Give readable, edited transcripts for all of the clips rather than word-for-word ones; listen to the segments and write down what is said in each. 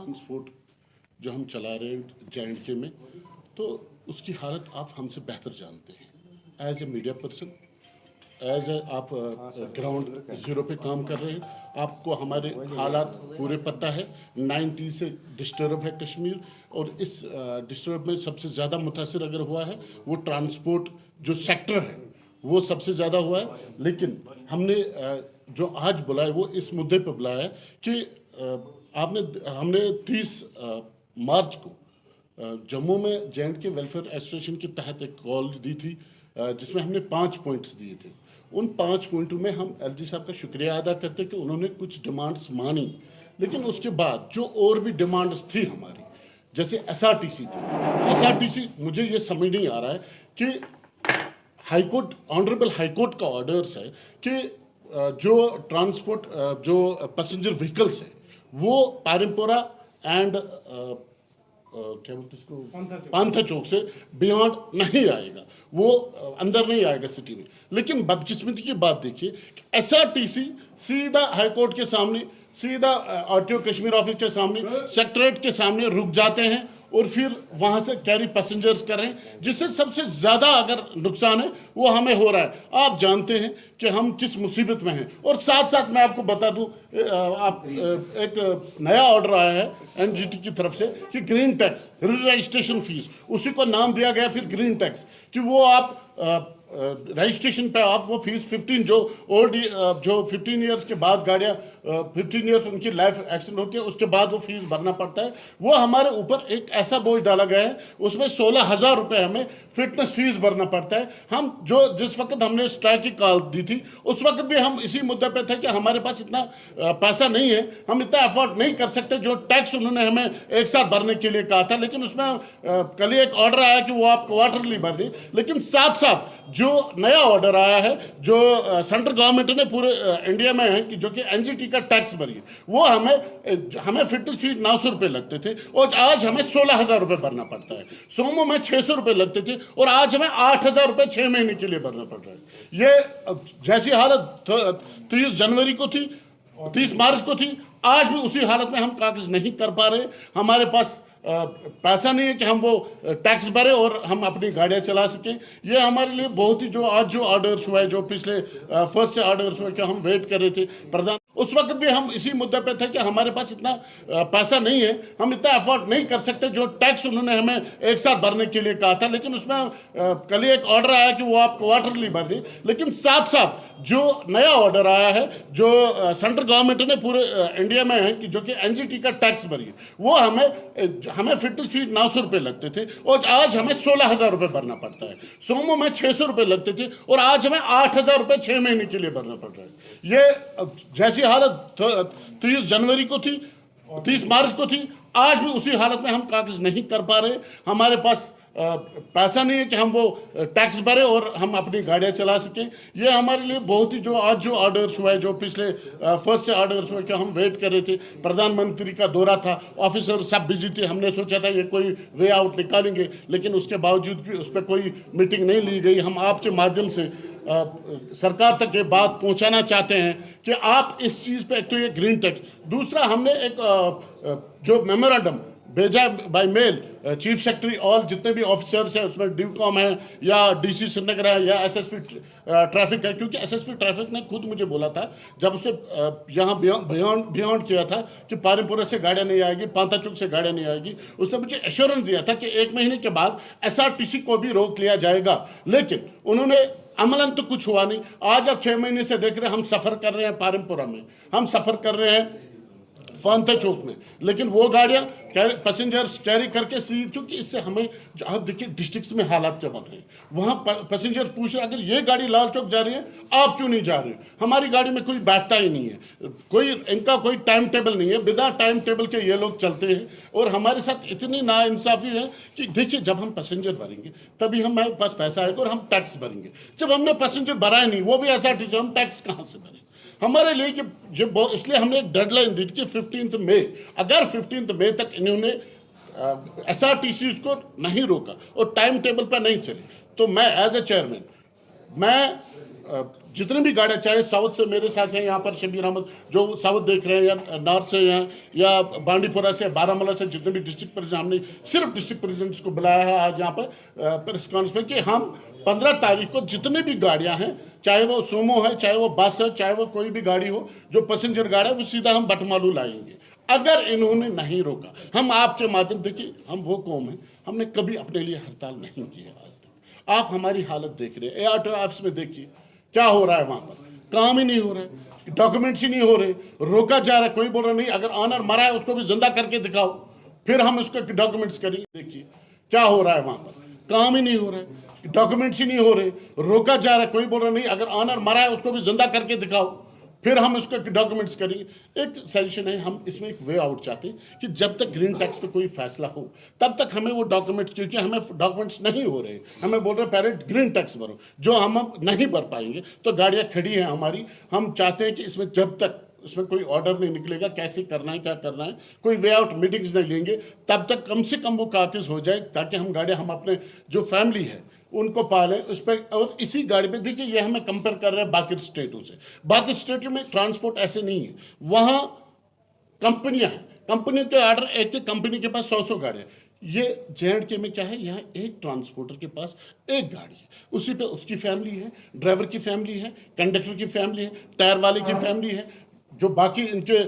Transport जो हम चला रहे हैं JNK में, तो उसकी हालत आप हमसे बेहतर जानते हैं। As a media person, as a आप ग्राउंड ज़ीरो पे काम कर रहे हैं, आपको हमारे हालात पूरे पता है। 90 से डिस्टर्ब है कश्मीर, और इस डिस्टर्ब में सबसे ज़्यादा मुतासर अगर हुआ है वो ट्रांसपोर्ट जो सेक्टर है वो सबसे ज़्यादा हुआ है। लेकिन हमने जो आज बुलाया वो इस मुद्दे पर बुलाया है कि हमने 30 मार्च को जम्मू में JNK वेलफेयर एसोसिएशन के तहत एक कॉल दी थी, जिसमें हमने 5 पॉइंट्स दिए थे। उन 5 पॉइंटों में हम LG साहब का शुक्रिया अदा करते कि उन्होंने कुछ डिमांड्स मानी, लेकिन उसके बाद जो और भी डिमांड्स थी हमारी, जैसे SRTC थी। SRTC मुझे ये समझ नहीं आ रहा है कि हाईकोर्ट, ऑनरेबल हाईकोर्ट का ऑर्डर्स है कि जो ट्रांसपोर्ट जो पैसेंजर व्हीकल्स है वो पारमपुरा एंड क्या बोलते इसको पांथा चौक से बियॉन्ड नहीं आएगा, वो अंदर नहीं आएगा सिटी में। लेकिन बदकिस्मती की बात देखिए, SRTC सीधा हाईकोर्ट के सामने, सीधा RTO कश्मीर ऑफिस के सामने, सेक्रेटरीट के सामने रुक जाते हैं और फिर वहां से कैरी पैसेंजर्स कर रहे हैं, जिससे सबसे ज़्यादा अगर नुकसान है वो हमें हो रहा है। आप जानते हैं कि हम किस मुसीबत में हैं। और साथ साथ मैं आपको बता दूं, आप एक नया ऑर्डर आया है NGT की तरफ से कि ग्रीन टैक्स, रजिस्ट्रेशन फीस, उसी को नाम दिया गया फिर ग्रीन टैक्स, कि वो आप रजिस्ट्रेशन पे आप वो फीस 15 जो ओल्ड जो 15 ईयर्स के बाद गाड़ियाँ 15 ईयर्स उनकी लाइफ एक्सटेंड होती है, उसके बाद वो फीस भरना पड़ता है। वो हमारे ऊपर एक ऐसा बोझ डाला गया है, उसमें 16,000 रुपये हमें फिटनेस फीस भरना पड़ता है। हम जो जिस वक्त हमने स्ट्राइक की कॉल दी थी उस वक्त भी हम इसी मुद्दे पे थे कि हमारे पास इतना पैसा नहीं है, हम इतना अफोर्ड नहीं कर सकते जो टैक्स उन्होंने हमें एक साथ भरने के लिए कहा था। लेकिन उसमें कल ही एक ऑर्डर आया कि वो आप क्वार्टरली भर दें। लेकिन साथ साथ जो नया ऑर्डर आया है, जो सेंट्रल गवर्नमेंट ने पूरे इंडिया में है कि जो कि NGT का टैक्स भरिए, वो हमें फिटनेस फीस 900 रुपये लगते थे और आज हमें 16,000 रुपये भरना पड़ता है। सोमो में 600 रुपये लगते थे और आज हमें 8,000 रुपये 6 महीने के लिए भरना पड़ रहा है। ये जैसी हालत 30 जनवरी को थी, 30 मार्च को थी, आज भी उसी हालत में हम कागज नहीं कर पा रहे। हमारे पास पैसा नहीं है कि हम वो टैक्स भरे और हम अपनी गाड़ियाँ चला सकें। ये हमारे लिए बहुत ही, जो आज जो ऑर्डर्स हुआ है, जो पिछले फर्स्ट से ऑर्डर्स हुए, कि हम वेट कर रहे थे प्रधान, उस वक्त भी हम इसी मुद्दे पे थे कि हमारे पास इतना पैसा नहीं है, हम इतना अफोर्ड नहीं कर सकते जो टैक्स उन्होंने हमें एक साथ भरने के लिए कहा था। लेकिन उसमें कल ही एक ऑर्डर आया कि वो आप क्वार्टरली भर दें। लेकिन साथ साथ जो नया ऑर्डर आया है, जो सेंट्रल गवर्नमेंट ने पूरे इंडिया में है कि जो कि NGT का टैक्स भरिए, वो हमें फिटनेस फीस 900 रुपये लगते थे और आज हमें 16,000 रुपये भरना पड़ता है। सोमो में 600 रुपये लगते थे और आज हमें 8,000 रुपये 6 महीने के लिए भरना पड़ रहा है। ये जैसी हालत 30 जनवरी को थी, 30 मार्च को थी, आज भी उसी हालत में हम कागज नहीं कर पा रहे। हमारे पास पैसा नहीं है कि हम वो टैक्स भरे और हम अपनी गाड़ियाँ चला सकें। ये हमारे लिए बहुत ही, जो आज जो ऑर्डर्स हुआ है, जो पिछले फर्स्ट से ऑर्डर्स हुए, कि हम वेट कर रहे थे। प्रधानमंत्री का दौरा था, ऑफिसर सब बिजी थे, हमने सोचा था ये कोई वे आउट निकालेंगे, लेकिन उसके बावजूद भी उस पर कोई मीटिंग नहीं ली गई। हम आपके माध्यम से सरकार तक ये बात पहुंचाना चाहते हैं कि आप इस चीज़ पे, एक तो ये ग्रीन टैक्स, दूसरा हमने एक जो मेमोरेंडम भेजा बाय मेल चीफ सेक्रेटरी और जितने भी ऑफिसर्स हैं, उसमें DIVCOM है या DC श्रीनगर है या SSP ट्रैफिक है, क्योंकि SSP ट्रैफिक ने खुद मुझे बोला था जब उसे यहाँ बियॉन्ड किया था कि पारमपुरा से गाड़ियाँ नहीं आएगी, पांथा चौक से गाड़ियाँ नहीं आएगी, उसने मुझे एश्योरेंस दिया था कि 1 महीने के बाद SRTC को भी रोक लिया जाएगा। लेकिन उन्होंने अमलन तो कुछ हुआ नहीं। आज आप 6 महीने से देख रहे हैं, हम सफ़र कर रहे हैं पारमपुरा में, हम सफ़र कर रहे हैं पांथा चौक में, लेकिन वो गाड़ियाँ पैसेंजर्स कैरी करके क्योंकि इससे हमें, जो आप देखिए डिस्ट्रिक्ट्स में हालात क्या बन रहे हैं, वहाँ पैसेंजर्स पूछ रहे हैं अगर ये गाड़ी लाल चौक जा रही है आप क्यों नहीं जा रहे हो। हमारी गाड़ी में कोई बैठता ही नहीं है, इनका कोई टाइम टेबल नहीं है, बिना टाइम टेबल के ये लोग चलते हैं। और हमारे साथ इतनी नाइंसाफ़ी है कि देखिए, जब हम पैसेंजर भरेंगे तभी हमारे पास पैसा आएगा और हम टैक्स भरेंगे। जब हमने पैसेंजर भरा ही नहीं, वो भी SRTC, हम टैक्स कहाँ से भरें। हमारे लिए कि ये इसलिए हमने एक डेडलाइन दी कि 15 मई, अगर 15 मई तक इन्होंने SRTC को नहीं रोका और टाइम टेबल पर नहीं चले, तो मैं एज ए चेयरमैन, मैं जितने भी गाड़ियाँ, चाहे साउथ से मेरे साथ हैं यहाँ पर शबीर अहमद जो साउथ देख रहे हैं, या नॉर्थ से हैं, या बांडीपुरा से, बारामूला से, जितने भी डिस्ट्रिक्ट प्रेसिडेंट, हमने सिर्फ डिस्ट्रिक्ट प्रेसिडेंट्स को बुलाया है आज यहाँ पर प्रेस कॉन्फ्रेंस कि हम 15 तारीख को जितने भी गाड़ियाँ हैं, चाहे वो सोमो है, चाहे वो बस है, चाहे वो कोई भी गाड़ी हो जो पैसेंजर गाड़ी है, वो सीधा हम बटमालू लाएंगे। अगर इन्होंने नहीं रोका, हम आपके माध्यम, देखिए हम वो कौम है, हमने कभी अपने लिए हड़ताल नहीं की है आज तक। आप हमारी हालत देख रहे हैं, ARTO ऑफिस में देखिए क्या हो रहा है, वहाँ पर काम ही नहीं हो रहा है, डॉक्यूमेंट्स ही नहीं हो रहे, रोका जा रहा है। कोई बोल रहा नहीं, अगर ऑनर मरा है उसको भी जिंदा करके दिखाओ, फिर हम उसको डॉक्यूमेंट्स करेंगे। देखिए क्या हो रहा है, वहाँ पर काम ही नहीं हो रहा है, डॉक्यूमेंट्स ही नहीं हो रहे, रोका जा रहा है। कोई बोल रहा नहीं, अगर ऑनर मरा है उसको भी जिंदा करके दिखाओ, फिर हम उसको डॉक्यूमेंट्स करेंगे। एक सजेशन है, हम इसमें एक वे आउट चाहते हैं कि जब तक ग्रीन टैक्स पे कोई फैसला हो तब तक हमें वो डॉक्यूमेंट्स, क्योंकि हमें डॉक्यूमेंट्स नहीं हो रहे, हमें बोल रहे पहले ग्रीन टैक्स भरो, जो हम नहीं भर पाएंगे तो गाड़ियाँ खड़ी हैं हमारी। हम चाहते हैं कि इसमें जब तक इसमें कोई ऑर्डर नहीं निकलेगा कैसे करना है, क्या करना है, कोई वे आउट मीटिंग्स नहीं लेंगे, तब तक कम से कम वो काफिज हो जाए, ताकि हम गाड़ियाँ, हम अपने जो फैमिली है उनको पालें उस पर। और इसी गाड़ी पे देखिए, ये हमें कंपेयर कर रहे हैं बाकी स्टेटों से। बाकी स्टेटों में ट्रांसपोर्ट ऐसे नहीं है, वहाँ कंपनियां हैं, कंपनी के ऑर्डर, एक एक कंपनी के पास 100 गाड़ियाँ। ये JNK में क्या है, यहाँ एक ट्रांसपोर्टर के पास एक गाड़ी है, उसी पे उसकी फैमिली है, ड्राइवर की फैमिली है, कंडक्टर की फैमिली है, टायर वाले की फैमिली है, जो बाकी इनके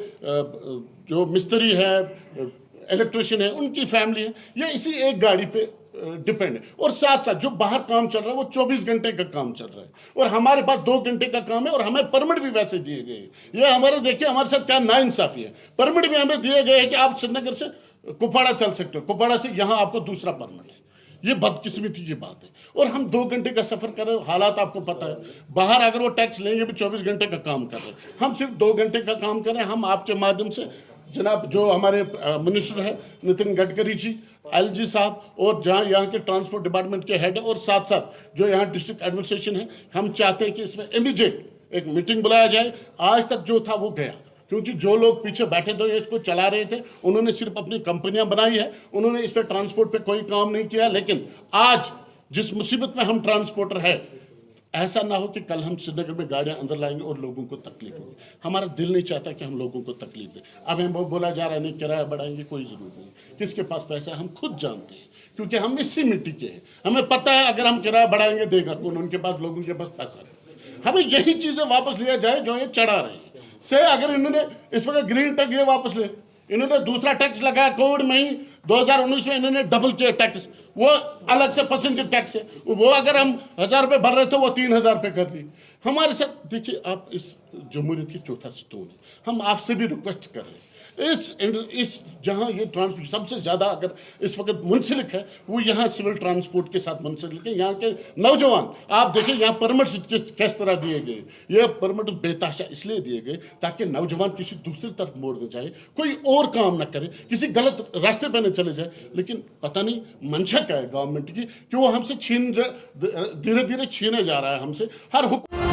जो मिस्त्री है, इलेक्ट्रिशियन है, उनकी फैमिली है। ये इसी एक गाड़ी पे डिपेंड है। और साथ साथ जो बाहर काम चल रहा है वो 24 घंटे का काम चल रहा है, और हमारे पास 2 घंटे का काम है, और हमें परमिट भी वैसे दिए गए हैं। ये हमारे, देखिए हमारे साथ क्या नाइंसाफी है, परमिट भी हमें दिए गए हैं कि आप श्रीनगर से कुपवाड़ा चल सकते हो, कुपवाड़ा से यहाँ आपको दूसरा परमिट है। ये बदकिस्मती की बात है। और हम 2 घंटे का सफर कर रहे हैं, हालात आपको पता है, बाहर अगर वो टैक्स लेंगे भी 24 घंटे का काम कर रहे हैं, हम सिर्फ 2 घंटे का काम कर रहे हैं। हम आपके माध्यम से जनाब जो हमारे मिनिस्टर है नितिन गडकरी जी, LG साहब, और जहाँ यहाँ के ट्रांसपोर्ट डिपार्टमेंट के हेड है, और साथ साथ जो यहाँ डिस्ट्रिक्ट एडमिनिस्ट्रेशन है, हम चाहते हैं कि इसमें इमीडिएट एक मीटिंग बुलाया जाए। आज तक जो था वो गया, क्योंकि जो लोग पीछे बैठे थे इसको चला रहे थे, उन्होंने सिर्फ अपनी कंपनियां बनाई है, उन्होंने इस पर ट्रांसपोर्ट पे कोई काम नहीं किया। लेकिन आज जिस मुसीबत में हम ट्रांसपोर्टर है, ऐसा ना हो कि कल हम श्रीनगर में गाड़ियां अंदर लाएंगे और लोगों को तकलीफ होगी। हमारा दिल नहीं चाहता कि हम लोगों को तकलीफ दें। अब हमें बोला जा रहा है नहीं किराया बढ़ाएंगे, कोई जरूरत नहीं, किसके पास पैसा है हम खुद जानते हैं, क्योंकि हम इसी मिट्टी के हैं। हमें पता है अगर हम किराया बढ़ाएंगे देगा कौन, उनके पास, लोगों के पास पैसा नहीं। हमें यही चीजें वापस लिया जाए जो ये चढ़ा रहे हैं। से अगर इन्होंने इस वक्त ग्रीन टैक्स ये वापस ले, इन्होंने दूसरा टैक्स लगाया कोविड में ही 2019 में, इन्होंने डबल किया टैक्स, वो अलग से पैसेंजर टैक्स है, वो अगर हम 1000 रुपये भर रहे थे वो 3000 रुपये कर दी हमारे साथ। देखिए आप इस जमहूरियत की चौथा सतून है, हम आपसे भी रिक्वेस्ट कर रहे हैं, इस जहाँ ये ट्रांसपोर्ट सबसे ज़्यादा अगर इस वक्त मुंसलिक है वो यहाँ सिविल ट्रांसपोर्ट के साथ मुंसलिक है। यहाँ के नौजवान आप देखिए, यहाँ परमिट्स किस तरह दिए गए, ये परमिट बेतहाशा इसलिए दिए गए ताकि नौजवान किसी दूसरी तरफ मोड़ न जाए, कोई और काम ना करे, किसी गलत रास्ते पर न चले जाए। लेकिन पता नहीं मंशा क्या है गवर्नमेंट की कि वो हमसे धीरे धीरे छीने जा रहा है हमसे हर हुक्म।